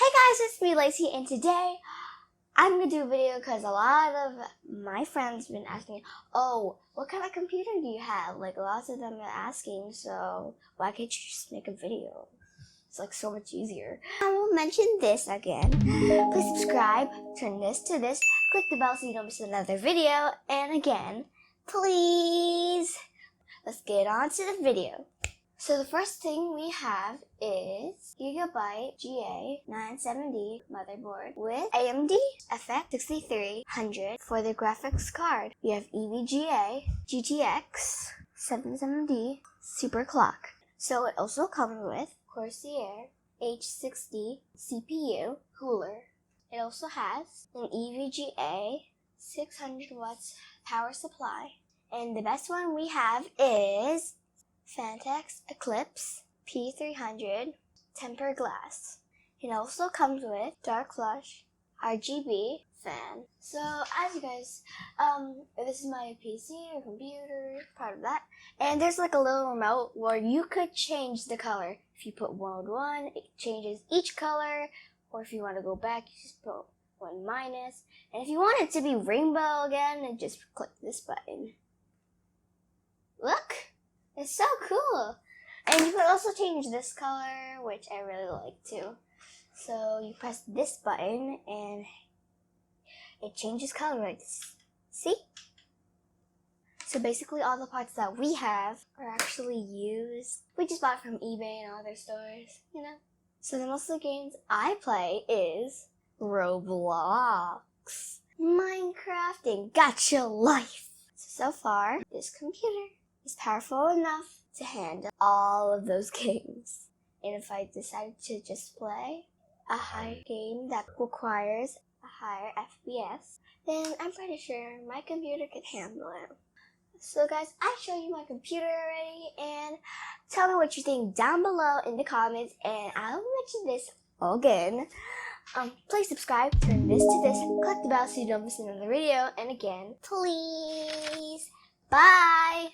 Hey guys, it's me Lacey, and today I'm gonna do a video because a lot of my friends have been asking, oh, what kind of computer do you have? Like lots of them are asking, so why can't you just make a video? It's like so much easier. I will mention this again. Please subscribe, turn this to this, click the bell so you don't miss another video, and again, please, let's get on to the video. So the first thing we have is Gigabyte GA-970 motherboard with AMD FX-6300 for the graphics card. We have EVGA GTX 770 super clock. So it also comes with Corsair G60 CPU Cooler. It also has an EVGA 600 watts power supply. And the best one we have is Phanteks Eclipse P300 tempered glass. It also comes with DarkFlash RGB fan. So as you guys, this is my PC or computer, part of that. And there's like a little remote where you could change the color. If you put mode 1, it changes each color. Or if you want to go back, you just put 1 minus. And if you want it to be rainbow again, then just click this button. Look! It's so cool! And you could also change this color, which I really like too. So you press this button and it changes color like this. See? So basically all the parts that we have are actually used. We just bought from eBay and other stores, you know? So the most of the games I play is Roblox, Minecraft, and Gacha Life. So far, this computer is powerful enough to handle all of those games. And if I decide to just play a high game that requires a higher FPS, then I'm pretty sure my computer can handle it. So guys, I showed you my computer already, and tell me what you think down below in the comments, and I'll mention this again. Please subscribe, turn this to this, click the bell so you don't miss another video, and again, please, bye!